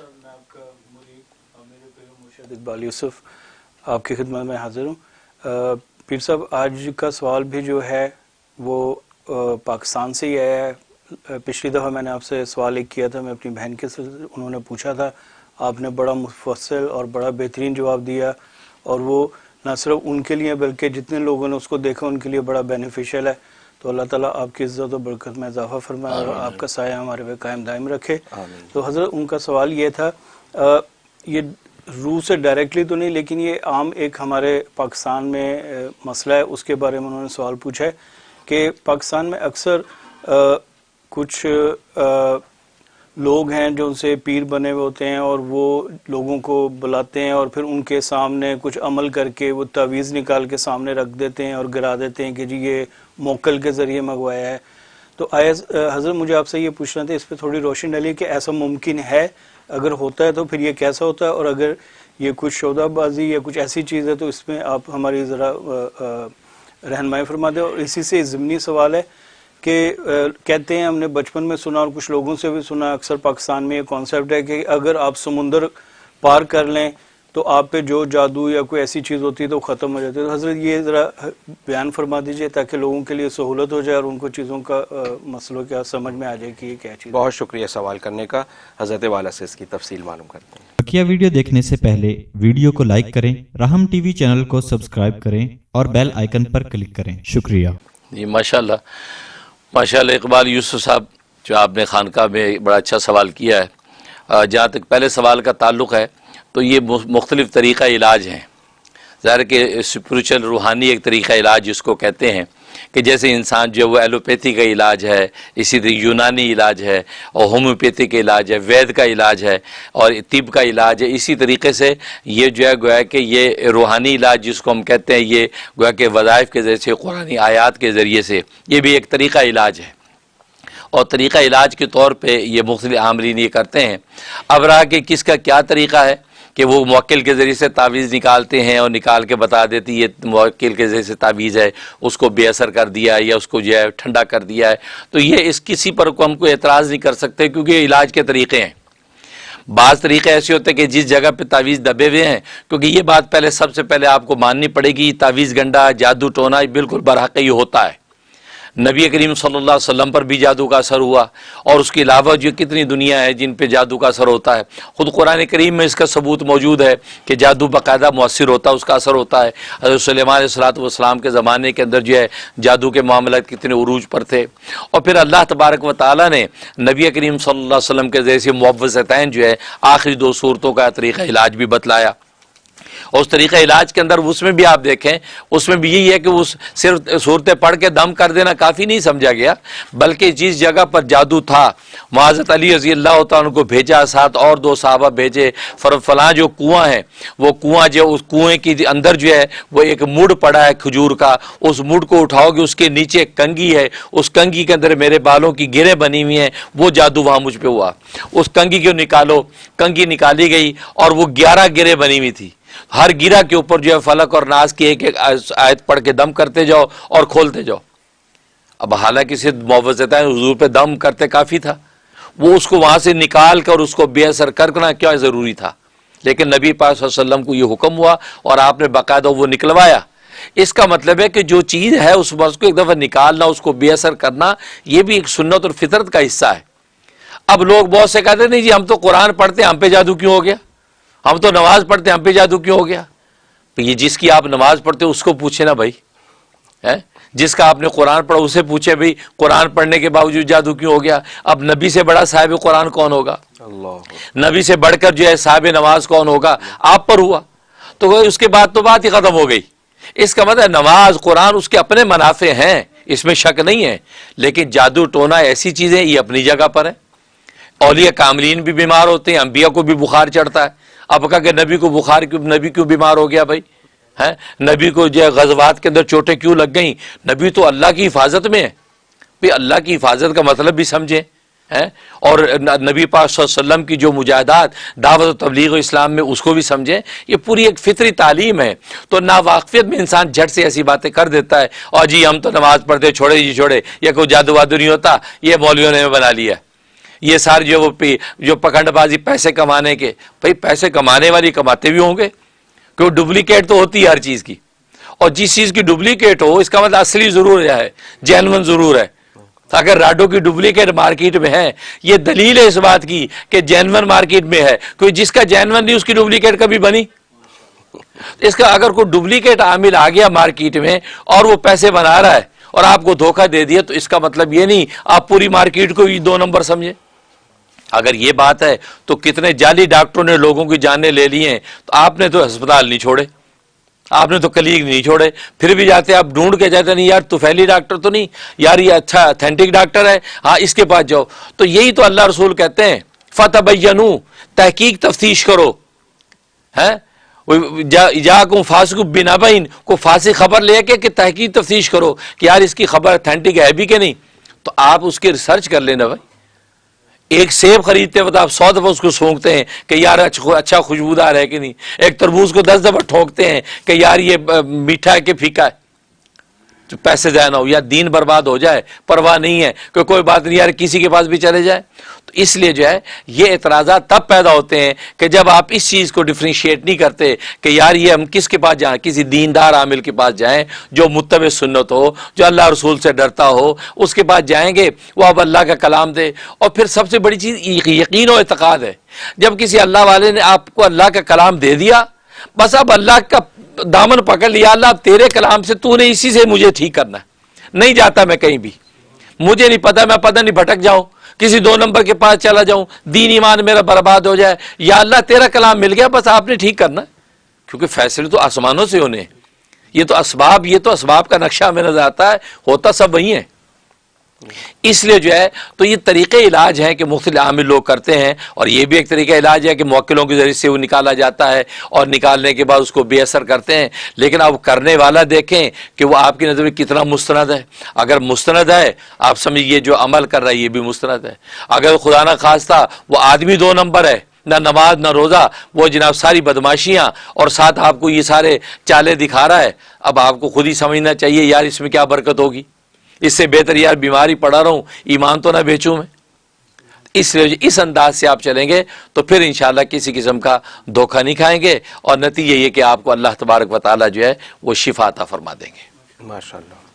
मैं आपका मुरीद मेरे पीर मुर्शिद इकबाल यूसुफ आपकी खिदमत में हाजिर हूँ। पीर साहब, आज का सवाल भी जो है वो पाकिस्तान से ही आया है। पिछली दफ़ा मैंने आपसे सवाल एक किया था, मैं अपनी बहन के से उन्होंने पूछा था, आपने बड़ा मुफस्सिल और बड़ा बेहतरीन जवाब दिया, और वो न सिर्फ उनके लिए बल्कि जितने लोगों ने उसको देखा उनके लिए बड़ा बेनिफिशियल है। तो अल्लाह ताला आपकी इज़्ज़त और बरकत में इजाफ़ा फरमाए और आपका साया हमारे पे कायम दायम रखे। तो हज़रत, उनका सवाल ये था, ये रूह से डायरेक्टली तो नहीं, लेकिन ये आम एक हमारे पाकिस्तान में मसला है, उसके बारे में उन्होंने सवाल पूछा है कि पाकिस्तान में अक्सर कुछ लोग हैं जो उनसे पीर बने हुए होते हैं और वो लोगों को बुलाते हैं और फिर उनके सामने कुछ अमल करके वो तावीज़ निकाल के सामने रख देते हैं और गिरा देते हैं कि जी ये मोक्कल के ज़रिए मंगवाया है। तो हज़रत, मुझे आपसे ये पूछना था, इस पर थोड़ी रोशनी डालिए कि ऐसा मुमकिन है, अगर होता है तो फिर ये कैसा होता है, और अगर ये कुछ शोदाबाजी या कुछ ऐसी चीज़ है तो इसमें आप हमारी ज़रा रहनुमाई फरमा दें। और इसी से ज़िमनी सवाल है कि कहते हैं, हमने बचपन में सुना और कुछ लोगों से भी सुना, अक्सर पाकिस्तान में ये कॉन्सेप्ट है कि अगर आप समुंदर पार कर लें तो आप पे जो जादू या कोई ऐसी चीज़ होती है तो ख़त्म हो जाती है। तो हज़रत, ये ज़रा बयान फरमा दीजिए ताकि लोगों के लिए सहूलत हो जाए और उनको चीज़ों का मसलों क्या समझ में आ जाए कि ये क्या चीज़। बहुत शुक्रिया सवाल करने का। हज़रत वाला से इसकी तफसील मालूम करते हैं। बकिया वीडियो देखने से पहले वीडियो को लाइक करें, राहम टीवी चैनल को सब्सक्राइब करें और बेल आइकन पर क्लिक करें। शुक्रिया जी। माशाल्लाह माशाल्लाह इकबाल यूसुफ साहब, जो आपने खानका में बड़ा अच्छा सवाल किया है। जहाँ तक पहले सवाल का ताल्लुक़ है तो ये मुख्तलिफ़ तरीक़ा इलाज हैं। ज़ाहिर कि स्पिरिचुअल रूहानी एक तरीक़ा इलाज जिसको कहते हैं कि जैसे इंसान जो वो एलोपैथी का इलाज है, इसी तरह यूनानी इलाज है और होम्योपैथी का इलाज है, वैद का इलाज है और तिब का इलाज है। इसी तरीके से ये जो है गोया कि ये रूहानी इलाज जिसको हम कहते हैं, ये गोया कि वज़ाइफ के ज़रिए, कुरानी आयात के ज़रिए से, ये भी एक तरीक़ा इलाज है और तरीक़ा इलाज के तौर पे ये मुख्तलिफ़ आमलीन ये करते हैं। अब रहा कि किसका क्या तरीक़ा है कि वो मुवक्किल के ज़रिए से तावीज़ निकालते हैं और निकाल के बता देती है मुवक्किल के ज़रिए से तावीज़ है, उसको बेअसर कर दिया है या उसको जो है ठंडा कर दिया है। तो ये इस किसी पर को हमको एतराज़ नहीं कर सकते क्योंकि ये इलाज के तरीक़े हैं। बाज़ तरीक़े ऐसे होते हैं कि जिस जगह पे तावीज़ दबे हुए हैं, क्योंकि ये बात पहले सबसे पहले आपको माननी पड़ेगी, तावीज़ गंडा, जादू टोना बिल्कुल बरहक़ होता है। नबी करीम सल्लल्लाहु अलैहि वसल्लम पर भी जादू का असर हुआ और उसके अलावा जो कितनी दुनिया है जिन पे जादू का असर होता है। ख़ुद कुरान करीम में इसका सबूत मौजूद है कि जादू बाकायदा मुअस्सिर होता है, उसका असर होता है। हज़रत सुलेमान अलैहिस्सलाम के ज़माने के अंदर जो है जादू के मामलात कितने उरूज पर थे। और फिर अल्लाह तबारक व तआला ने नबी करीम सल्लल्लाहु अलैहि वसल्लम के जैसे मुअव्विज़तैन जो है आखिरी 2 सूरतों का तरीक़ा इलाज भी बतलाया। और उस तरीक़ा इलाज के अंदर उसमें भी आप देखें, उसमें भी यही है कि उस सिर्फ सूरतें पढ़ के दम कर देना काफ़ी नहीं समझा गया, बल्कि जिस जगह पर जादू था वहाँ हज़रत अली रज़ी अल्लाह तआला उनको भेजा, साथ और 2 सहाबा भेजे। फलां जो कुआं है, वो कुआं जो उस कुएं के अंदर जो है वो एक मुड़ पड़ा है खजूर का, उस मुड़ को उठाओगे उसके नीचे एक कंगी है, उस कंगी के अंदर मेरे बालों की गिरें बनी हुई हैं, वो जादू वहाँ मुझ पर हुआ। उस कंगी को निकालो, कंगी निकाली गई और वो 11 गिरें बनी हुई थी। हर गिरा के ऊपर जो है फलक और नास की एक एक आयत पढ़ के दम करते जाओ और खोलते जाओ। अब हालांकि सिर्फ मुअव्विज़तैन हुजूर पे दम करते काफ़ी था, वो उसको वहाँ से निकाल कर उसको बेअसर करना क्या ज़रूरी था, लेकिन नबी पाक सल्लल्लाहु अलैहि वसल्लम को ये हुक्म हुआ और आपने बाकायदा वो निकलवाया। इसका मतलब है कि जो चीज़ है उस वक्त को एक दफ़ा निकालना, उसको बेअसर करना, ये भी एक सुन्नत और फितरत का हिस्सा है। अब लोग बहुत से कहते नहीं जी हम तो कुरान पढ़ते हम पे जादू क्यों हो गया, हम तो नमाज पढ़ते हम पे जादू क्यों हो गया। तो ये जिसकी आप नमाज पढ़ते हो उसको पूछे ना भाई, है जिसका आपने कुरान पढ़ा उसे पूछे भाई कुरान पढ़ने के बावजूद जादू क्यों हो गया। अब नबी से बड़ा साहिब कुरान कौन होगा, नबी से बढ़कर जो है साहिब नमाज कौन होगा, आप पर हुआ। तो उसके बाद तो बात ही खत्म हो गई। इसका मतलब नमाज कुरान उसके अपने मुनाफे हैं, इसमें शक नहीं है, लेकिन जादू टोना ऐसी चीजें ये अपनी जगह पर है। औलिया कामलीन भी बीमार होते हैं, अंबिया को भी बुखार चढ़ता है। अब कहा कि नबी को बुखार क्यों, नबी क्यों बीमार हो गया भाई, है नबी को जो गज़वात के अंदर चोटें क्यों लग गई, नबी तो अल्लाह की हिफाजत में है। भाई अल्लाह की हिफाजत का मतलब भी समझें, हैं और नबी पाक सल्लल्लाहु अलैहि वसल्लम की जो मुजाहिदात दावत और तबलीग इस्लाम में उसको भी समझें। ये पूरी एक फितरी तालीम है। तो नावाक़ियत में इंसान झट से ऐसी बातें कर देता है और जी हम तो नमाज पढ़ते छोड़े जी छोड़े, ये कोई जादू वादू नहीं होता, ये मौलवियों ने बना लिया। یہ سارے جو پکڑ بازی پیسے کمانے کے، بھائی پیسے کمانے والی کماتے بھی ہوں گے، کہ وہ ڈپلیکیٹ تو ہوتی ہے ہر چیز کی، اور جس چیز کی ڈپلیکیٹ ہو اس کا مطلب اصلی ضرور ہے، جینون ضرور ہے۔ اگر راڈو کی ڈپلیکیٹ مارکیٹ میں ہے، یہ دلیل ہے اس بات کی کہ جینون مارکیٹ میں ہے، کوئی جس کا جینون نہیں اس کی ڈپلیکیٹ کبھی بنی؟ اس کا اگر کوئی ڈپلیکیٹ عامل آ گیا مارکیٹ میں اور وہ پیسے بنا رہا ہے اور آپ کو دھوکہ دے دیا، تو اس کا مطلب یہ نہیں آپ پوری مارکیٹ کو 2 نمبر سمجھے۔ اگر یہ بات ہے تو کتنے جعلی ڈاکٹروں نے لوگوں کی جانیں لے لی ہیں، تو آپ نے تو ہسپتال نہیں چھوڑے، آپ نے تو کلیگ نہیں چھوڑے، پھر بھی جاتے آپ ڈھونڈ کے جاتے نہیں یار توفیلی ڈاکٹر تو نہیں، یار یہ اچھا اتھینٹک ڈاکٹر ہے، ہاں اس کے پاس جاؤ۔ تو یہی تو اللہ رسول کہتے ہیں فتبینوا، تحقیق تفتیش کرو، ہیں جاءکم فاسق بنبأ، کو فاسق خبر لے کے کہ تحقیق تفتیش کرو کہ یار اس کی خبر اتھینٹک ہے بھی کہ نہیں، تو آپ اس کی ریسرچ کر لینا بھائی۔ ایک سیب خریدتے وقت آپ 100 دفعہ اس کو سونگتے ہیں کہ یار اچھا خوشبودار ہے کہ نہیں، ایک تربوز کو 10 دفعہ ٹھونکتے ہیں کہ یار یہ میٹھا ہے کہ پھیکا ہے، تو پیسے ضائع نہ ہو یا دین برباد ہو جائے، پرواہ نہیں ہے کہ کوئی بات نہیں یار کسی کے پاس بھی چلے جائے۔ تو اس لیے جو ہے یہ اعتراضات تب پیدا ہوتے ہیں کہ جب آپ اس چیز کو ڈفرینشیٹ نہیں کرتے کہ یار یہ ہم کس کے پاس جائیں، کسی دیندار عامل کے پاس جائیں جو متبع سنت ہو، جو اللہ رسول سے ڈرتا ہو، اس کے پاس جائیں گے وہ اب اللہ کا کلام دے۔ اور پھر سب سے بڑی چیز یقین و اعتقاد ہے، جب کسی اللہ والے نے آپ کو اللہ کا کلام دے دیا، بس اب اللہ کا دامن پکڑ لیا، اللہ اب تیرے کلام سے تو نے اسی سے مجھے ٹھیک کرنا ہے، نہیں جاتا میں کہیں بھی، مجھے نہیں پتا میں پتہ نہیں بھٹک جاؤں، کسی 2 نمبر کے پاس چلا جاؤں، دین ایمان میرا برباد ہو جائے، یا اللہ تیرا کلام مل گیا بس آپ نے ٹھیک کرنا ہے، کیونکہ فیصلے تو آسمانوں سے ہونے ہیں، یہ تو اسباب کا نقشہ ہمیں نظر آتا ہے، ہوتا سب وہی ہے۔ اس لیے جو ہے تو یہ طریقے علاج ہیں کہ مختلف عامل لوگ کرتے ہیں، اور یہ بھی ایک طریقہ علاج ہے کہ موکلوں کے ذریعے سے وہ نکالا جاتا ہے اور نکالنے کے بعد اس کو بے اثر کرتے ہیں، لیکن اب کرنے والا دیکھیں کہ وہ آپ کی نظر میں کتنا مستند ہے۔ اگر مستند ہے آپ سمجھیے جو عمل کر رہا ہے یہ بھی مستند ہے، اگر خدا نہ خواستہ وہ آدمی 2 نمبر ہے، نہ نماز نہ روزہ، وہ جناب ساری بدماشیاں اور ساتھ آپ کو یہ سارے چالیں دکھا رہا ہے، اب آپ کو خود ہی سمجھنا چاہیے یار اس میں کیا برکت ہوگی، اس سے بہتر یار بیماری پڑا رہا ہوں، ایمان تو نہ بیچوں میں۔ اس لیے اس انداز سے آپ چلیں گے تو پھر انشاءاللہ کسی قسم کا دھوکہ نہیں کھائیں گے، اور نتیجہ یہ کہ آپ کو اللہ تبارک و تعالیٰ جو ہے وہ شفا عطا فرما دیں گے۔ ماشاءاللہ۔